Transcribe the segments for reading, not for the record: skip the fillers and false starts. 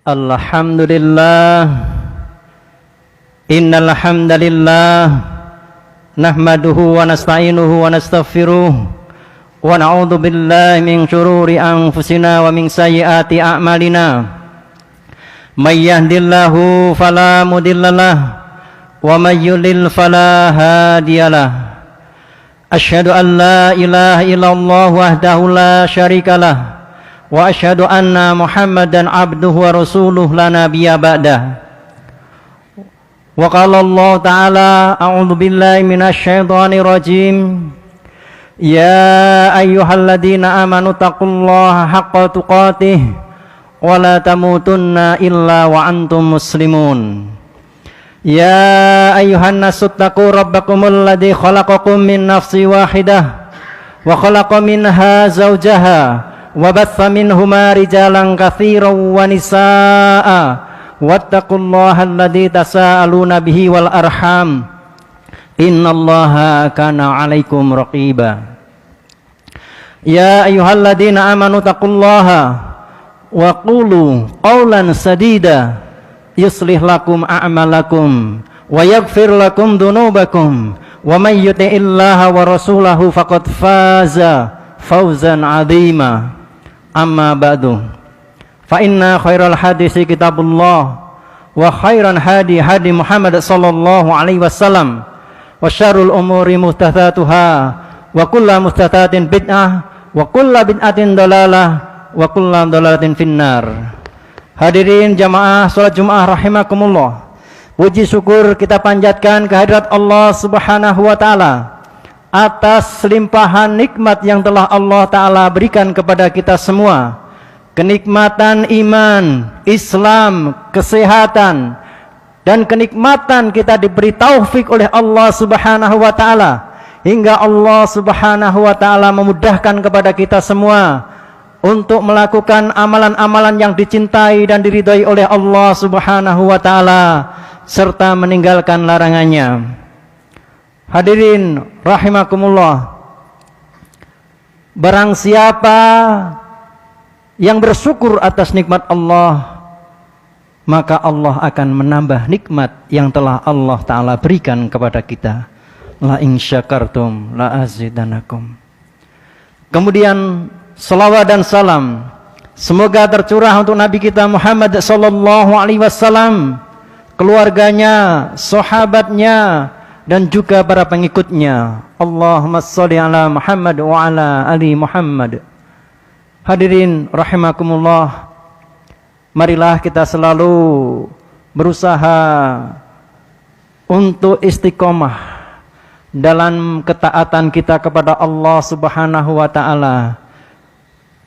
Alhamdulillah, innal hamdalillah nahmaduhu wa nasta'inuhu wa nastaghfiruh wa na'udzu billahi min syururi anfusina wa min sayyiati a'malina. May yahdihillahu fala mudhillalah wa may yudlil fala hadiyalah. Asyhadu an la ilaha illallah wahdahu la syarikalah wa asyhadu anna Muhammadan abduhu wa rasuluh la nabiyya ba'dah. Wa qala Allah ta'ala a'udzu billahi minasy syaithanir rajim. Ya ayyuhalladzina amanu taqullaha haqqa tuqatih wa la tamutunna illa wa antum muslimun. Ya ayyuhan nasu taqu rabbakumul ladzi khalaqakum min nafsin wahidah wa khalaqa minha zawjaha wa batha minhuma rijalan katsiran wa nisaa'a wattaqullaha alladzi tasaaluna bihi wal arham innallaha kana 'alaikum raqiba. Ya ayyuhalladzina amanu taqullaha wa qulu qawlan sadida yuslih lakum a'malakum wa yaghfir lakum dhunubakum wa may yuti'illaha wa rasulahu faqad faza fawzan 'azima. Amma ba'du, fa inna khairal hadisi kitabullah wa khairan hadi Muhammad sallallahu alaihi wasallam wa syarrul umuri muhdatsatuha wa kullu muhdatsatin bid'ah wa kullu bid'atin dalalah wa kullu dalalatin finnar. Hadirin jamaah salat Jumat rahimakumullah, puji syukur kita panjatkan kehadirat Allah Subhanahu wa taala atas limpahan nikmat yang telah Allah Ta'ala berikan kepada kita semua. Kenikmatan iman, Islam, kesehatan, dan kenikmatan kita diberi taufik oleh Allah Subhanahu wa Ta'ala, hingga Allah Subhanahu wa Ta'ala memudahkan kepada kita semua untuk melakukan amalan-amalan yang dicintai dan diridhai oleh Allah Subhanahu wa Ta'ala, serta meninggalkan larangannya. Hadirin rahimakumullah, barang siapa yang bersyukur atas nikmat Allah, maka Allah akan menambah nikmat yang telah Allah Ta'ala berikan kepada kita. La in syakartum la azidanakum. Kemudian salawat dan salam semoga tercurah untuk Nabi kita Muhammad sallallahu alaihi wasallam, keluarganya, sahabatnya, dan juga para pengikutnya. Allahumma sholli ala Muhammad wa ala ali Muhammad. Hadirin rahimakumullah, marilah kita selalu berusaha untuk istiqomah dalam ketaatan kita kepada Allah Subhanahu wa ta'ala,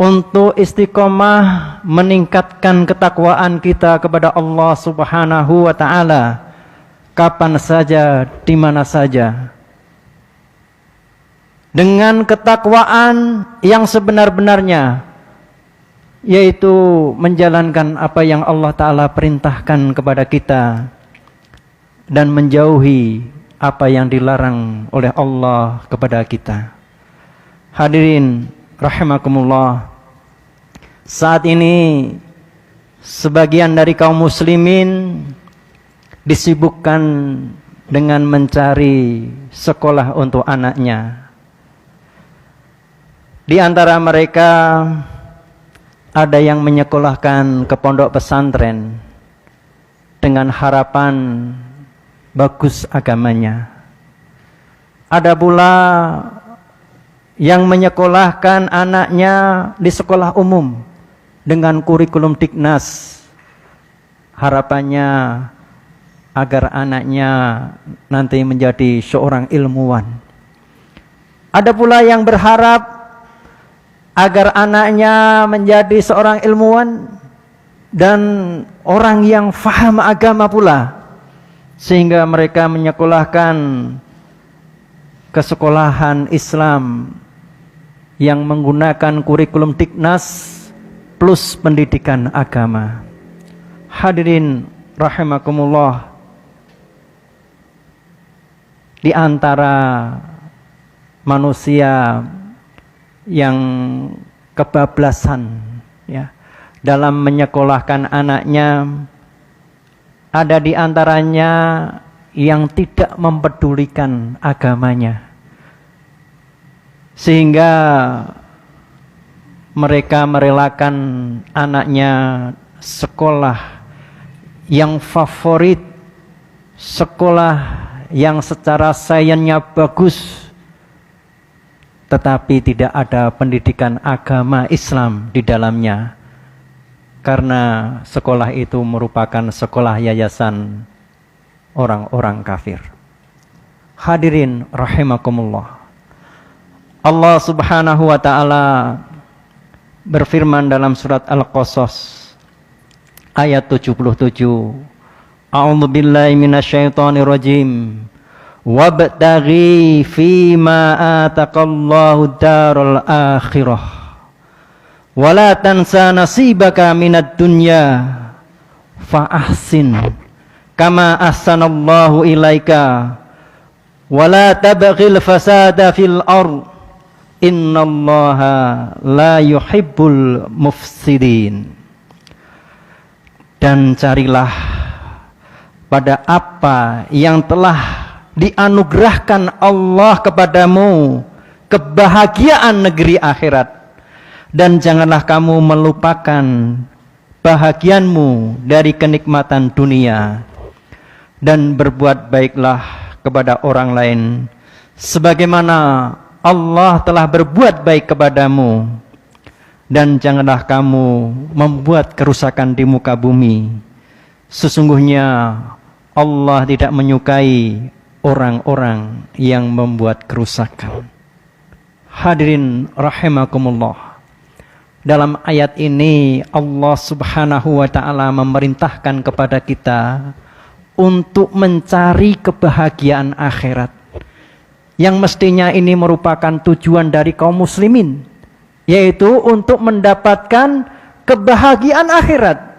untuk istiqomah meningkatkan ketakwaan kita kepada Allah Subhanahu wa ta'ala kapan saja, di mana saja, dengan ketakwaan yang sebenar-benarnya, yaitu menjalankan apa yang Allah Ta'ala perintahkan kepada kita dan menjauhi apa yang dilarang oleh Allah kepada kita. Hadirin rahimakumullah, saat ini sebagian dari kaum muslimin disibukkan dengan mencari sekolah untuk anaknya. Di antara mereka ada yang menyekolahkan ke pondok pesantren dengan harapan bagus agamanya. Ada pula yang menyekolahkan anaknya di sekolah umum dengan kurikulum Dignas, harapannya agar anaknya nanti menjadi seorang ilmuwan. Ada pula yang berharap agar anaknya menjadi seorang ilmuwan dan orang yang faham agama pula, sehingga mereka menyekolahkan ke sekolahan Islam yang menggunakan kurikulum Dignas plus pendidikan agama. Hadirin rahimakumullah, di antara manusia yang kebablasan, ya, dalam menyekolahkan anaknya. Ada di antaranya yang tidak mempedulikan agamanya, sehingga mereka merelakan anaknya sekolah yang favorit, sekolah yang secara sainsnya bagus, tetapi tidak ada pendidikan agama Islam di dalamnya, karena sekolah itu merupakan sekolah yayasan orang-orang kafir. Hadirin rahimakumullah, Allah Subhanahu wa ta'ala berfirman dalam surat Al-Qasas ayat 77, A'udzu billahi minasyaitonir rajim. Wabtaghi fima ataqallahu darul akhirah wala tansa nasibaka minad dunya fa ahsin kama ahsanallahu ilaika wala tabghil fasada fil ard innallaha la yuhibbul mufsidin. Dan carilah pada apa yang telah dianugerahkan Allah kepadamu, kebahagiaan negeri akhirat, dan janganlah kamu melupakan bahagianmu dari kenikmatan dunia, dan berbuat baiklah kepada orang lain sebagaimana Allah telah berbuat baik kepadamu, dan janganlah kamu membuat kerusakan di muka bumi. Sesungguhnya Allah tidak menyukai orang-orang yang membuat kerusakan. Hadirin rahimakumullah, dalam ayat ini Allah Subhanahu wa ta'ala memerintahkan kepada kita untuk mencari kebahagiaan akhirat, yang mestinya ini merupakan tujuan dari kaum muslimin, yaitu untuk mendapatkan kebahagiaan akhirat.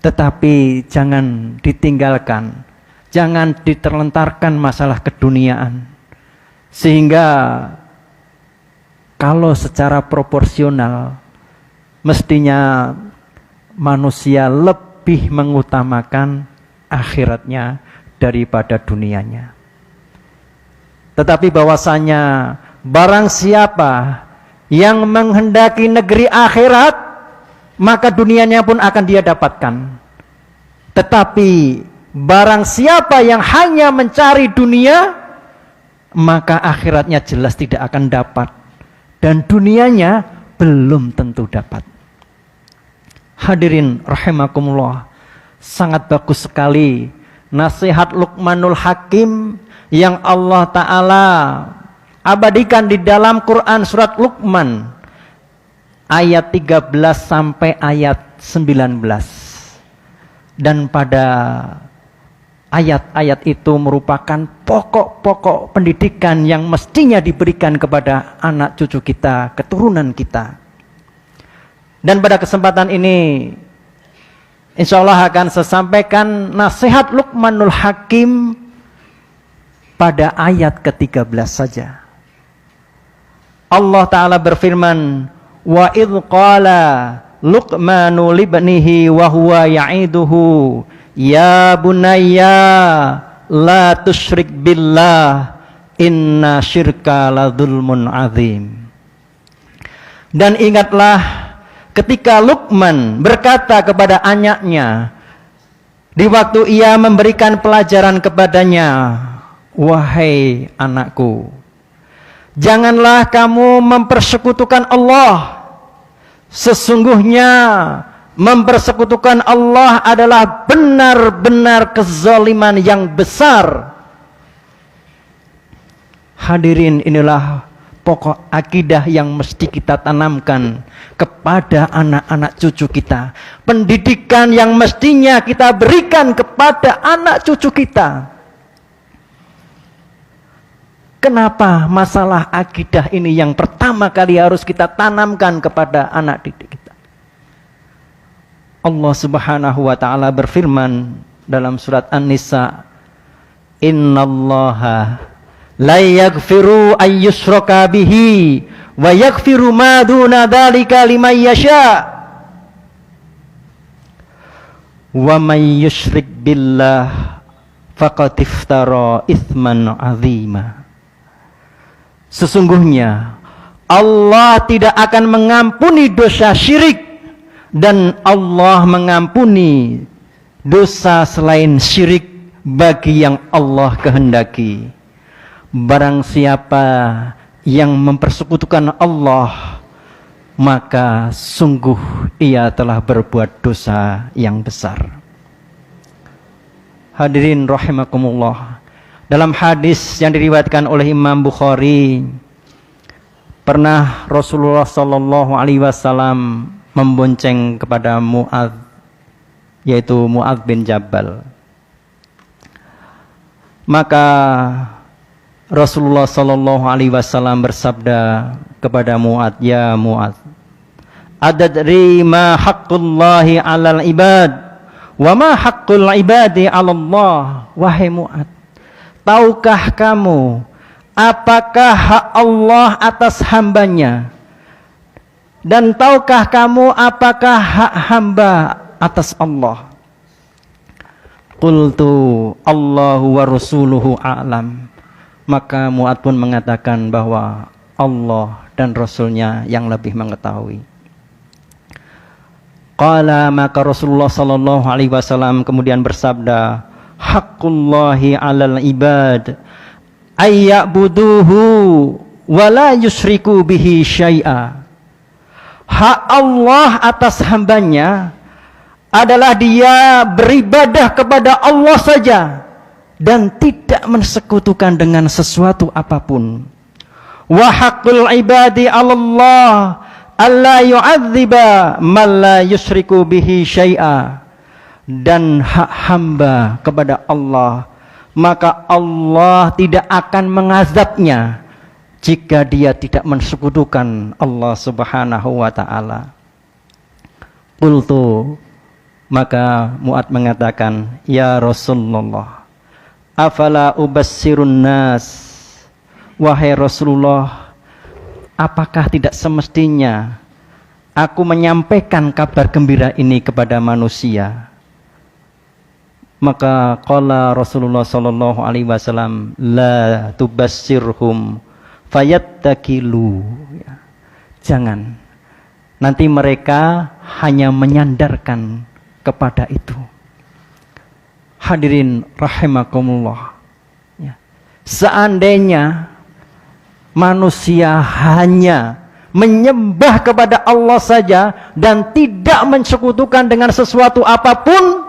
Tetapi jangan ditinggalkan, jangan diterlentarkan masalah keduniaan, sehingga kalau secara proporsional mestinya manusia lebih mengutamakan akhiratnya daripada dunianya. Tetapi bahwasanya barang siapa yang menghendaki negeri akhirat, maka dunianya pun akan dia dapatkan. Tetapi barang siapa yang hanya mencari dunia, maka akhiratnya jelas tidak akan dapat, dan dunianya belum tentu dapat. Hadirin rahimakumullah, sangat bagus sekali nasihat Luqmanul Hakim yang Allah Ta'ala abadikan di dalam Quran surat Luqman ayat 13 sampai ayat 19. Dan pada ayat-ayat itu merupakan pokok-pokok pendidikan yang mestinya diberikan kepada anak cucu kita, keturunan kita. Dan pada kesempatan ini insya Allah akan saya sampaikan nasihat Luqmanul Hakim pada ayat ke-13 saja. Allah Ta'ala berfirman, wa idh qala Luqmanu libnihi wa huwa ya'iduhu ya bunayya la tusyrik billah inna syirka la dzulmun azim. Dan ingatlah ketika Luqman berkata kepada anaknya di waktu ia memberikan pelajaran kepadanya, wahai anakku, janganlah kamu mempersekutukan Allah. Sesungguhnya mempersekutukan Allah adalah benar-benar kezaliman yang besar. Hadirin, inilah pokok akidah yang mesti kita tanamkan kepada anak-anak cucu kita. Pendidikan yang mestinya kita berikan kepada anak cucu kita. Kenapa masalah akidah ini yang pertama kali harus kita tanamkan kepada anak didik kita? Allah Subhanahu wa ta'ala berfirman dalam surat An-Nisa, innallaha la yaghfiru ayyushraka bihi wa yaghfiru ma duna dzalika liman yasha. Wa may yusyrik billah faqad iftara itsman 'azima. Sesungguhnya Allah tidak akan mengampuni dosa syirik, dan Allah mengampuni dosa selain syirik bagi yang Allah kehendaki. Barang siapa yang mempersekutukan Allah, maka sungguh ia telah berbuat dosa yang besar. Hadirin rahimakumullah, dalam hadis yang diriwayatkan oleh Imam Bukhari, pernah Rasulullah sallallahu alaihi wasallam membonceng kepada Mu'adz, yaitu Mu'adz bin Jabal. Maka Rasulullah sallallahu alaihi wasallam bersabda kepada Mu'adz, "Ya Mu'adz, adadri ma haqqullahi 'alal ibad wa ma haqqul ibadi 'alallah." Wahai Mu'adz, tahukah kamu apakah hak Allah atas hambanya, dan tahukah kamu apakah hak hamba atas Allah? Qultu Allahu wa rasuluhu a'lam. Maka Mu'adz pun mengatakan bahwa Allah dan Rasulnya yang lebih mengetahui. Qala, maka Rasulullah sallallahu alaihi wasallam kemudian bersabda, haqqullahi 'alal ibad ayya'buduhu wa la yusyriku bihi syai'a. Hak Allah atas hambanya adalah dia beribadah kepada Allah saja dan tidak mensekutukan dengan sesuatu apapun. Wa haqqul ibadi 'alallah alla yu'adziba man la yusyriku bihi syai'a. Dan hak hamba kepada Allah, maka Allah tidak akan mengazabnya jika dia tidak mensekutukan Allah subhanahu wa ta'ala. Qultu, maka Mu'adz mengatakan, ya Rasulullah, afala ubassirun nas. Wahai Rasulullah, apakah tidak semestinya aku menyampaikan kabar gembira ini kepada manusia? Maka qala Rasulullah sallallahu alaihi wasallam, la tubassirhum fayattakilu. Jangan, nanti mereka hanya menyandarkan kepada itu. Hadirin rahimakumullah, seandainya manusia hanya menyembah kepada Allah saja dan tidak mensekutukan dengan sesuatu apapun,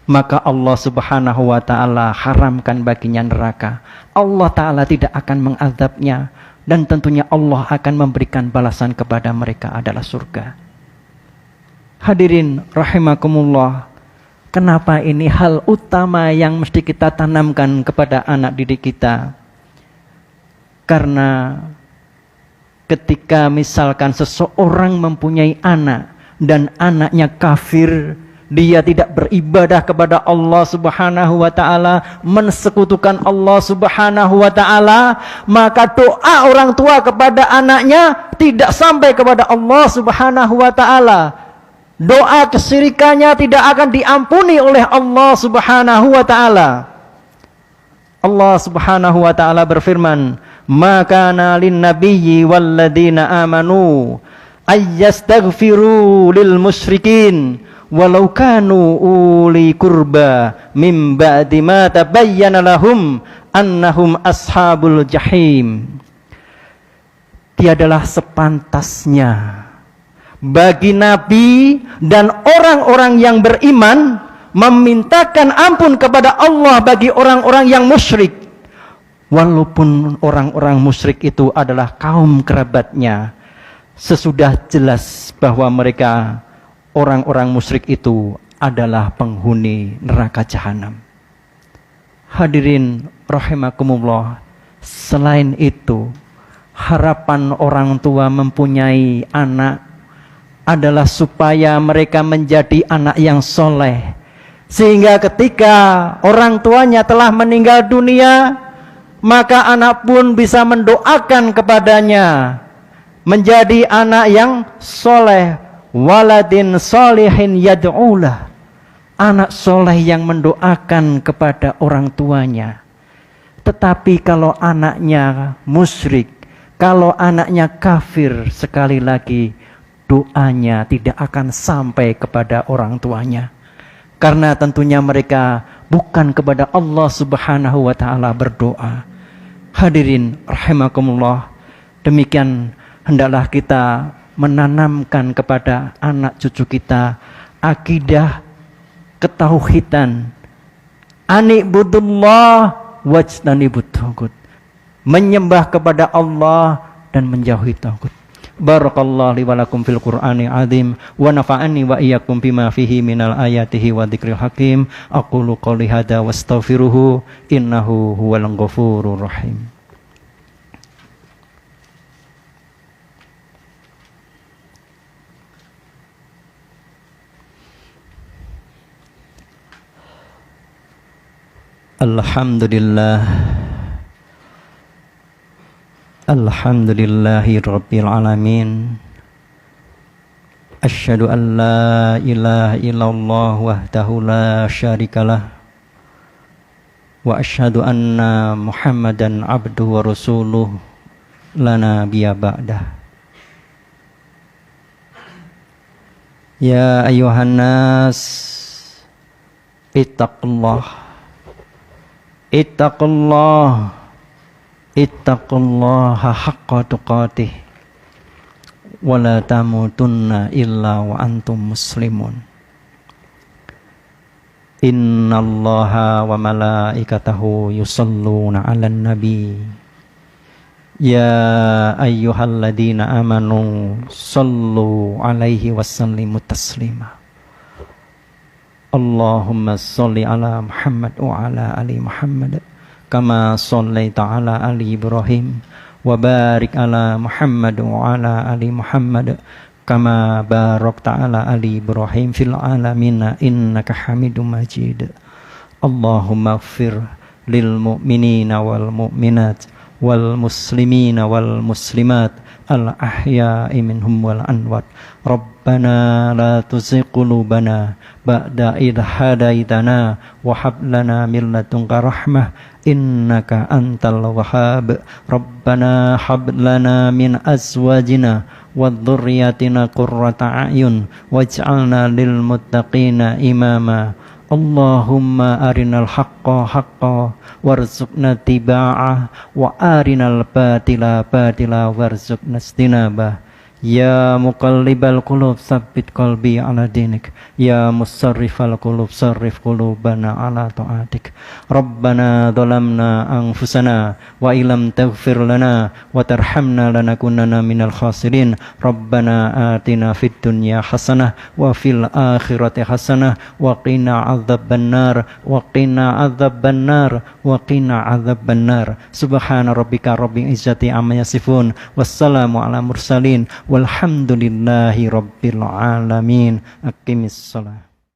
maka Allah subhanahu wa ta'ala haramkan baginya neraka. Allah ta'ala tidak akan mengazabnya, dan tentunya Allah akan memberikan balasan kepada mereka adalah surga. Hadirin rahimakumullah, kenapa ini hal utama yang mesti kita tanamkan kepada anak didik kita? Karena ketika misalkan seseorang mempunyai anak dan anaknya kafir, dia tidak beribadah kepada Allah subhanahu wa ta'ala, mensekutukan Allah subhanahu wa ta'ala, maka doa orang tua kepada anaknya tidak sampai kepada Allah subhanahu wa ta'ala. Doa kesyirikannya tidak akan diampuni oleh Allah subhanahu wa ta'ala. Allah subhanahu wa ta'ala berfirman, maka nalin nabiyyi walladina amanu ayyastaghfiru lil musyrikin walau kanu uli kurba mim ba'di ma tabayyana lahum annahum ashabul jahim. Tiadalah sepantasnya bagi Nabi dan orang-orang yang beriman memintakan ampun kepada Allah bagi orang-orang yang musyrik, walaupun orang-orang musyrik itu adalah kaum kerabatnya, sesudah jelas bahwa mereka orang-orang musyrik itu adalah penghuni neraka jahanam. Hadirin rahimakumullah, selain itu, harapan orang tua mempunyai anak adalah supaya mereka menjadi anak yang soleh, sehingga ketika orang tuanya telah meninggal dunia, maka anak pun bisa mendoakan kepadanya menjadi anak yang soleh, waladin sholihin yad'ulah, anak soleh yang mendoakan kepada orang tuanya. Tetapi kalau anaknya musyrik, kalau anaknya kafir, sekali lagi doanya tidak akan sampai kepada orang tuanya. Karena tentunya mereka bukan kepada Allah Subhanahu wa taala berdoa. Hadirin rahimakumullah, demikian hendaklah kita menanamkan kepada anak cucu kita akidah ketauhidan. Anibudullah wajtanibut taghut, menyembah kepada Allah dan menjauhi taghut. Barakallahu li wa lakum fil Qur'anil azim wa nafa'ani wa iyyakum bima fihi minal ayatihi wa dzikril hakim. Aqulu qouli hadza wastaghfiruhu innahu huwal ghafurur rahim. Alhamdulillah, alhamdulillahi rabbil alamin. Asyhadu an la ilaha illallah wahdahu la syarikalah, wa asyhadu anna Muhammadan abduhu wa rasuluh la nabiyya ba'dah. Ya ayyuhan nas ittaqullah, ittaqullaha haqqa tuqatih wa la tamutunna illa wa antum muslimun. Innallaha wa malaikatahu yusalluna 'alan nabi ya ayyuhalladzina amanu sallu 'alaihi wasallimu taslima. Allahumma sholli ala Muhammad wa ala ali Muhammad kama shallaita ala ali Ibrahim wa barik ala Muhammad wa ala ali Muhammad kama barakta ala ali Ibrahim fil alamin innaka Hamidum Majid. Allahumma ighfir lil mu'minina wal mu'minat wal muslimina wal muslimat al ahya'i minhum wal anwat. Rabbana la tuzigh qulubana ba'da idh hadaitana wa hab lana min ladunka rahmah innaka antal wahhab. Rabbana hab lana min azwajina wa dhurriyyatina qurrata a'yun waj'alna lil muttaqina imama. Allahumma arinal haqqa haqqa warzuqna tiba'ah wa arinal batila batila warzuqna istinabah. Ya muqallibal qulub tsabbit qalbi ala dinik, ya musarrifal qulub sarrif qulubana ala ta'atik. Rabbana dhalamna anfusana wa illam taghfir lana wa tarhamna lanakunanna minal khasirin. Rabbana atina fid dunya hasanah wa fil akhirati hasanah wa qina adzabannar wa qina adzabannar wa qina adzabannar. Subhana rabbika rabbil izzati amma yasifun wassalamu ala mursalin walhamdulillahi rabbil alamin. Aqimis shalah.